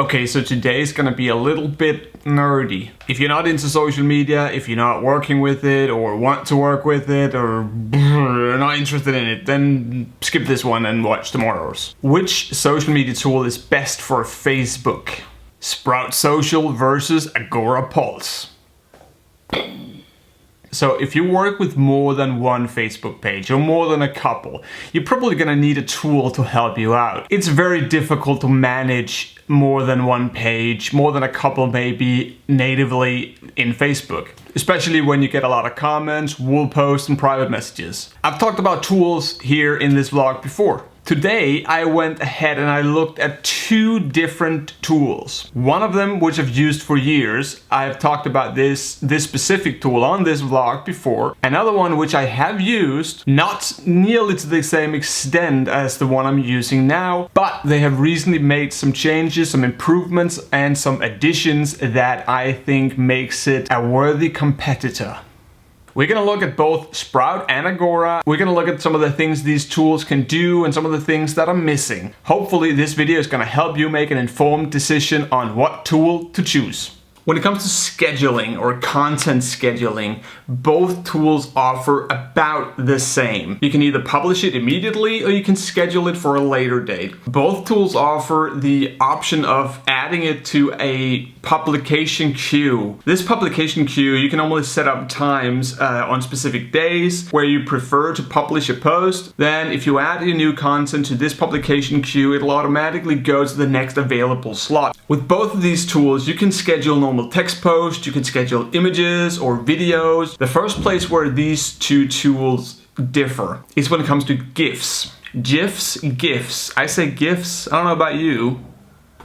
Okay, so today is gonna be a little bit nerdy. If you're not into social media, if you're not working with it or want to work with it or not interested in it, then skip this one and watch tomorrow's. Which social media tool is best for Facebook? Sprout Social versus Agorapulse. So if you work with more than one Facebook page or more than a couple, you're probably gonna need a tool to help you out. It's very difficult to manage more than one page, more than a couple maybe natively in Facebook, especially when you get a lot of comments, wall posts and private messages. I've talked about tools here in this vlog before. Today I went ahead and I looked at two different tools. One of them, which I've used for years, I've talked about this specific tool on this vlog before. Another one which I have used, not nearly to the same extent as the one I'm using now, but they have recently made some changes, some improvements and some additions that I think makes it a worthy competitor. We're gonna look at both Sprout and Agora. We're gonna look at some of the things these tools can do and some of the things that are missing. Hopefully this video is gonna help you make an informed decision on what tool to choose. When it comes to scheduling or content scheduling, both tools offer about the same. You can either publish it immediately or you can schedule it for a later date. Both tools offer the option of adding it to a publication queue. This publication queue, you can only set up times on specific days where you prefer to publish a post. Then if you add your new content to this publication queue, it'll automatically go to the next available slot. With both of these tools, you can schedule normal text posts, you can schedule images or videos. The first place where these two tools differ is when it comes to GIFs. GIFs. I say GIFs, I don't know about you.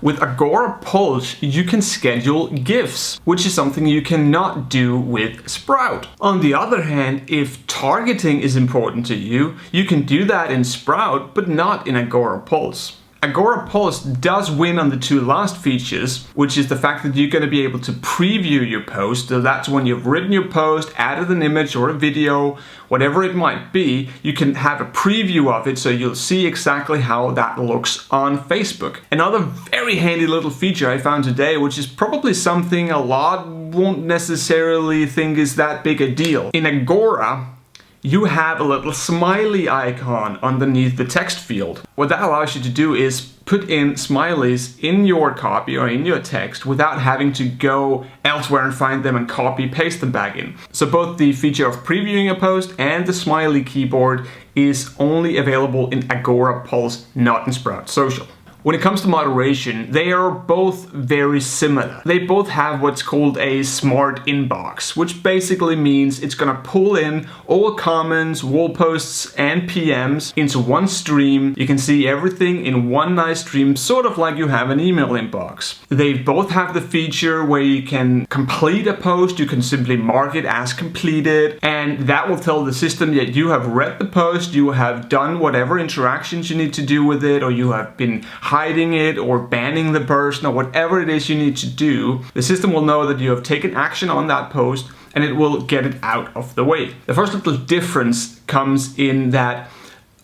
With Agorapulse, you can schedule GIFs, which is something you cannot do with Sprout. On the other hand, if targeting is important to you, you can do that in Sprout, but not in Agorapulse. Agorapulse does win on the two last features, which is the fact that you're going to be able to preview your post. So that's when you've written your post, added an image or a video, whatever it might be, you can have a preview of it so you'll see exactly how that looks on Facebook. Another very handy little feature I found today, which is probably something a lot won't necessarily think is that big a deal. In Agora, you have a little smiley icon underneath the text field. What that allows you to do is put in smileys in your copy or in your text without having to go elsewhere and find them and copy paste them back in. So both the feature of previewing a post and the smiley keyboard is only available in Agorapulse, not in Sprout Social. When it comes to moderation, they are both very similar. They both have what's called a smart inbox, which basically means it's gonna pull in all comments, wall posts, and PMs into one stream. You can see everything in one nice stream, sort of like you have an email inbox. They both have the feature where you can complete a post, you can simply mark it as completed, and that will tell the system that you have read the post, you have done whatever interactions you need to do with it, or you have been hiding it or banning the person or whatever it is you need to do. The system will know that you have taken action on that post and it will get it out of the way. The first little difference comes in that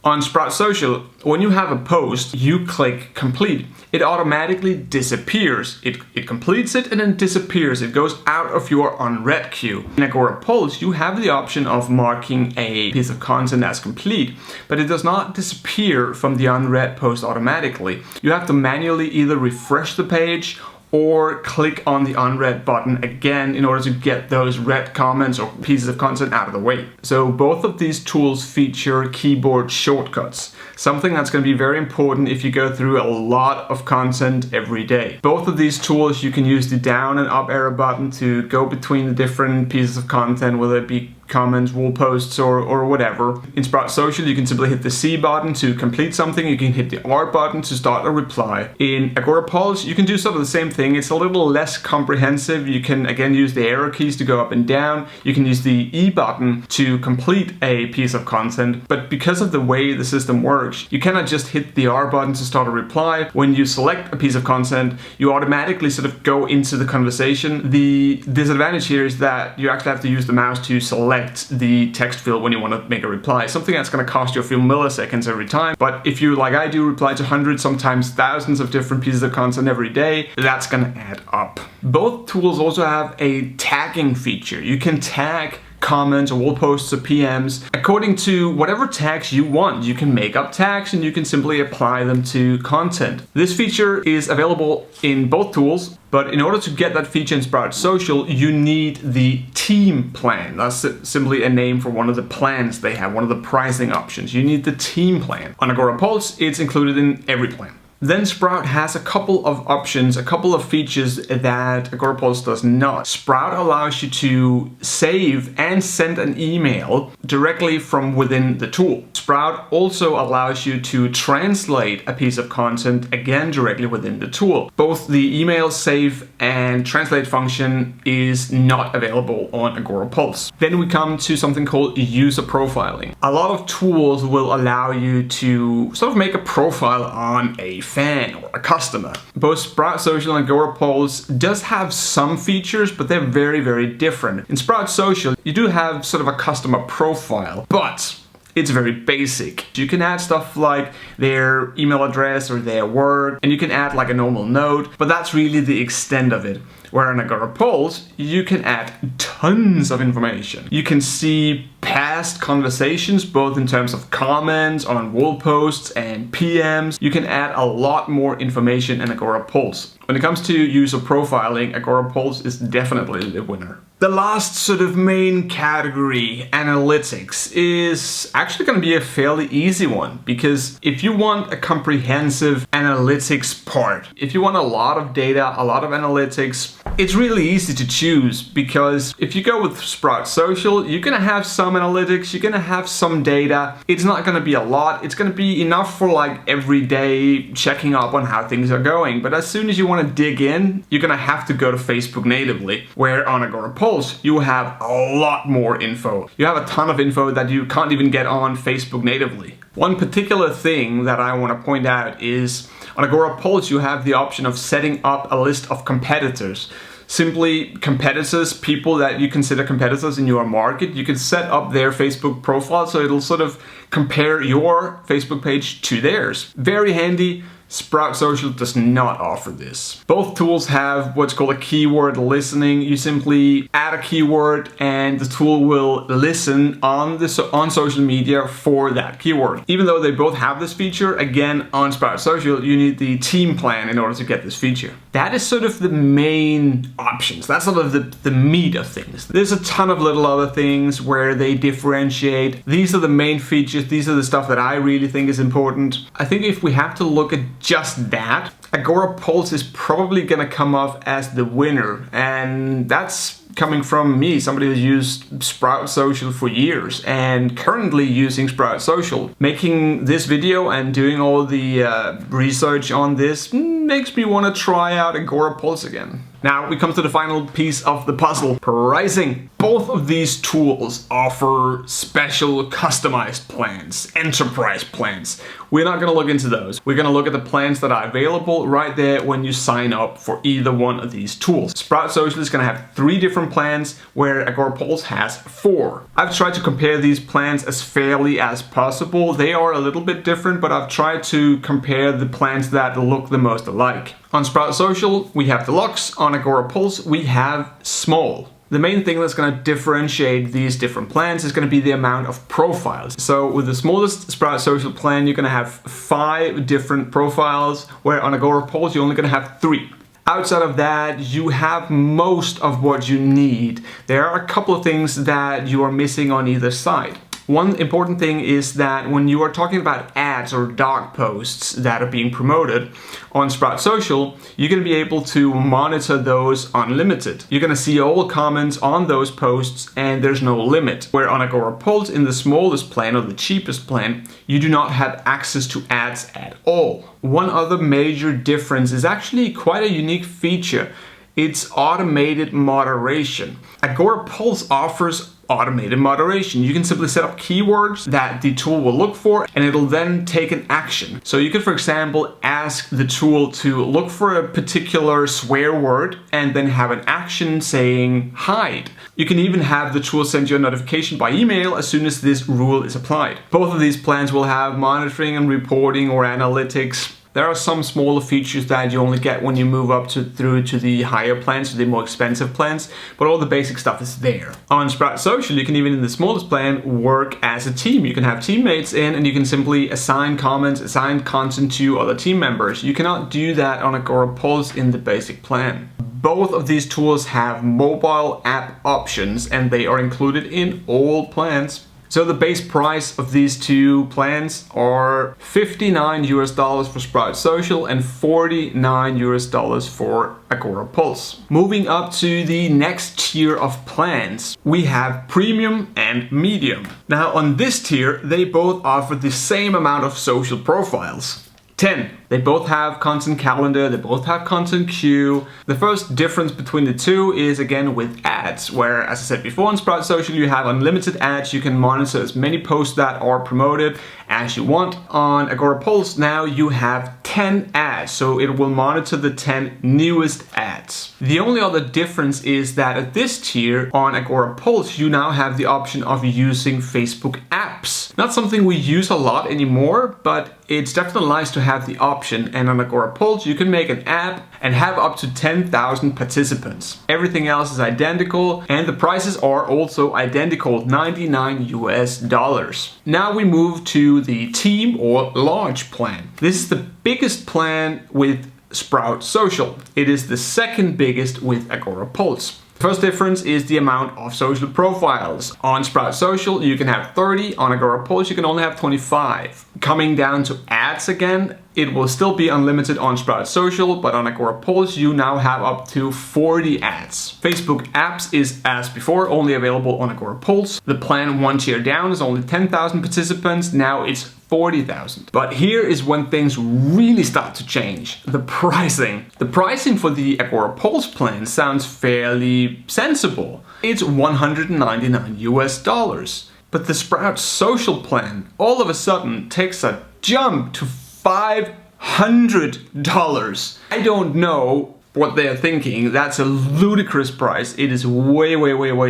on Sprout Social, when you have a post, you click complete. It automatically disappears. It completes it and then disappears. It goes out of your unread queue. In Agorapulse, you have the option of marking a piece of content as complete, but it does not disappear from the unread post automatically. You have to manually either refresh the page or click on the unread button again in order to get those read comments or pieces of content out of the way. So both of these tools feature keyboard shortcuts, something that's going to be very important if you go through a lot of content every day. Both of these tools, you can use the down and up arrow button to go between the different pieces of content, whether it be comments, wall posts, or whatever. In Sprout Social, you can simply hit the C button to complete something. You can hit the R button to start a reply. In Agorapulse, you can do sort of the same thing. It's a little less comprehensive. You can again use the arrow keys to go up and down. You can use the E button to complete a piece of content. But because of the way the system works, you cannot just hit the R button to start a reply. When you select a piece of content, you automatically sort of go into the conversation. The disadvantage here is that you actually have to use the mouse to select select the text field when you want to make a reply. Something that's going to cost you a few milliseconds every time. But if you, like I do, reply to hundreds, sometimes thousands of different pieces of content every day, that's going to add up. Both tools also have a tagging feature. You can tag comments or wall posts or PMs according to whatever tags you want. You can make up tags and you can simply apply them to content. This feature is available in both tools, but in order to get that feature in Sprout Social, you need the team plan. That's simply a name for one of the plans they have, one of the pricing options. You need the team plan. On Agorapulse, it's included in every plan. Then Sprout has a couple of options, a couple of features that Agorapulse does not. Sprout allows you to save and send an email directly from within the tool. Sprout also allows you to translate a piece of content again directly within the tool. Both the email save and translate function is not available on Agorapulse. Then we come to something called user profiling. A lot of tools will allow you to sort of make a profile on a fan or a customer. Both Sprout Social and Agorapulse does have some features, but they're very, very different. In Sprout Social, you do have sort of a customer profile, but it's very basic. You can add stuff like their email address or their work, and you can add like a normal note, but that's really the extent of it. Where on Agorapulse, you can add tons of information. You can see past conversations, both in terms of comments on wall posts and PMs. You can add a lot more information in Agorapulse. When it comes to user profiling, Agorapulse is definitely the winner. The last sort of main category, analytics, is actually going to be a fairly easy one, because if you want a comprehensive analytics part, if you want a lot of data, a lot of analytics, it's really easy to choose, because if you go with Sprout Social, you're going to have some analytics, you're going to have some data. It's not going to be a lot. It's going to be enough for like every day checking up on how things are going. But as soon as you want to dig in, you're going to have to go to Facebook natively, where on Agorapulse, you have a lot more info. You have a ton of info that you can't even get on Facebook natively. One particular thing that I want to point out is on Agorapulse, you have the option of setting up a list of competitors. Simply competitors, people that you consider competitors in your market. You can set up their Facebook profile so it'll sort of compare your Facebook page to theirs. Very handy. Sprout Social does not offer this. Both tools have what's called a keyword listening. You simply add a keyword and the tool will listen on social media for that keyword. Even though they both have this feature, again, on Sprout Social, you need the team plan in order to get this feature. That is sort of the main options. That's sort of the meat of things. There's a ton of little other things where they differentiate. These are the main features. These are the stuff that I really think is important. I think if we have to look at just that, Agorapulse is probably gonna come off as the winner, and that's coming from me, somebody who's used Sprout Social for years and currently using Sprout Social. Making this video and doing all the research on this makes me want to try out Agorapulse again. Now we come to the final piece of the puzzle, pricing. Both of these tools offer special customized plans, enterprise plans. We're not going to look into those. We're going to look at the plans that are available right there when you sign up for either one of these tools. Sprout Social is going to have 3 different plans, where Agorapulse has 4. I've tried to compare these plans as fairly as possible. They are a little bit different, but I've tried to compare the plans that look the most alike. On Sprout Social, we have Deluxe. On Agorapulse, we have Small. The main thing that's going to differentiate these different plans is going to be the amount of profiles. So with the smallest Sprout Social plan, you're going to have 5 different profiles, where on Agorapulse, you're only going to have 3. Outside of that, you have most of what you need. There are a couple of things that you are missing on either side. One important thing is that when you are talking about ads or dog posts that are being promoted on Sprout Social, you're going to be able to monitor those unlimited. You're going to see all comments on those posts and there's no limit. Where on Agorapulse, in the smallest plan or the cheapest plan, you do not have access to ads at all. One other major difference is actually quite a unique feature. It's automated moderation. Agorapulse offers automated moderation. You can simply set up keywords that the tool will look for, and it'll then take an action. So you could, for example, ask the tool to look for a particular swear word and then have an action saying hide. You can even have the tool send you a notification by email as soon as this rule is applied. Both of these plans will have monitoring and reporting or analytics. There are some smaller features that you only get when you move up through to the higher plans, to the more expensive plans, but all the basic stuff is there. On Sprout Social, you can even in the smallest plan work as a team. You can have teammates in and you can simply assign comments, assign content to other team members. You cannot do that on Agorapulse in the basic plan. Both of these tools have mobile app options and they are included in all plans. So the base price of these two plans are $59 for Sprout Social and $49 for Agorapulse. Moving up to the next tier of plans, we have Premium and Medium. Now on this tier, they both offer the same amount of social profiles. 10. They both have content calendar, they both have content queue. The first difference between the two is again with ads, where as I said before on Sprout Social you have unlimited ads, you can monitor as many posts that are promoted as you want. On Agorapulse now you have 10 ads, so it will monitor the 10 newest ads. The only other difference is that at this tier on Agorapulse you now have the option of using Facebook apps. Not something we use a lot anymore, but it's definitely nice to have the option, and on Agorapulse you can make an app and have up to 10,000 participants. Everything else is identical and the prices are also identical, $99. Now we move to the team or large plan. This is the biggest plan with Sprout Social. It is the second biggest with Agorapulse. First difference is the amount of social profiles. On Sprout Social you can have 30, on Agorapulse you can only have 25. Coming down to ads again, it will still be unlimited on Sprout Social, but on Agorapulse you now have up to 40 ads. Facebook apps is as before only available on Agorapulse. The plan one tier down is only 10,000 participants, now it's 40,000. But here is when things really start to change. The pricing. The pricing for the Agorapulse plan sounds fairly sensible. It's $199. But the Sprout Social plan all of a sudden takes a jump to $500. I don't know what they're thinking. That's a ludicrous price. It is way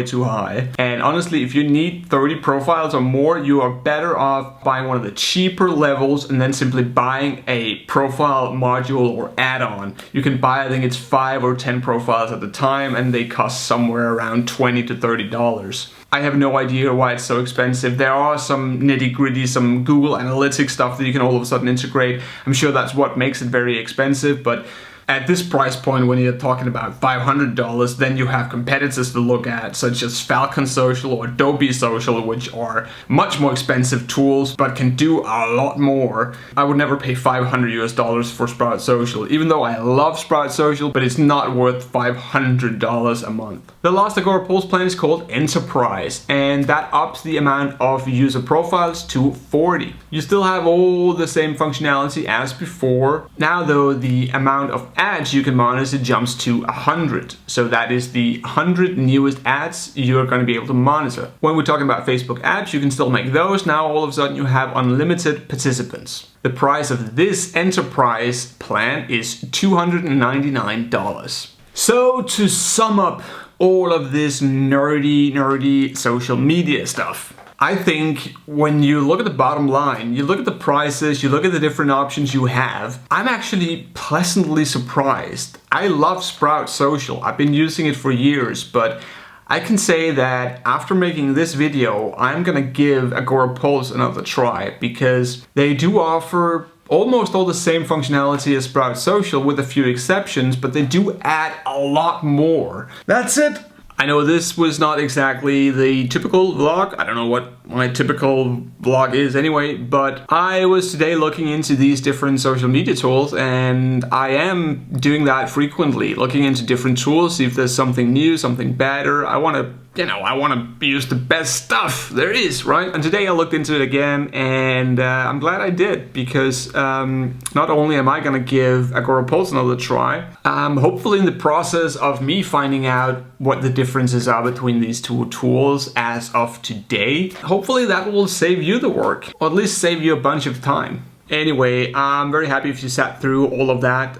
too high. And honestly, if you need 30 profiles or more, you are better off buying one of the cheaper levels and then simply buying a profile module or add-on. You can buy, I think it's 5 or 10 profiles at the time, and they cost somewhere around $20 to $30. I have no idea why it's so expensive. There are some nitty-gritty, some Google Analytics stuff that you can all of a sudden integrate. I'm sure that's what makes it very expensive, but at this price point, when you're talking about $500, then you have competitors to look at, such as Falcon Social or Adobe Social, which are much more expensive tools, but can do a lot more. I would never pay $500 for Sprout Social, even though I love Sprout Social, but it's not worth $500 a month. The last Agorapulse plan is called Enterprise, and that ups the amount of user profiles to 40. You still have all the same functionality as before. Now though, the amount of ads you can monitor jumps to 100. So that is the 100 newest ads you're going to be able to monitor. When we're talking about Facebook ads, you can still make those. Now all of a sudden you have unlimited participants. The price of this enterprise plan is $299. So to sum up all of this nerdy social media stuff, I think when you look at the bottom line, you look at the prices, you look at the different options you have, I'm actually pleasantly surprised. I love Sprout Social. I've been using it for years, but I can say that after making this video, I'm gonna give Agorapulse another try because they do offer almost all the same functionality as Sprout Social with a few exceptions, but they do add a lot more. That's it. I know this was not exactly the typical vlog. I don't know what my typical vlog is anyway, but I was today looking into these different social media tools, and I am doing that frequently, looking into different tools, see if there's something new, something better. I want to you know, I want to use the best stuff there is, right? And today I looked into it again, and I'm glad I did, because not only am I gonna give Agorapulse another try, hopefully in the process of me finding out what the differences are between these two tools as of today, hopefully that will save you the work, or at least save you a bunch of time. Anyway, I'm very happy if you sat through all of that,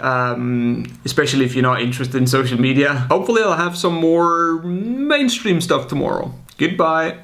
especially if you're not interested in social media. Hopefully I'll have some more mainstream stuff tomorrow. Goodbye.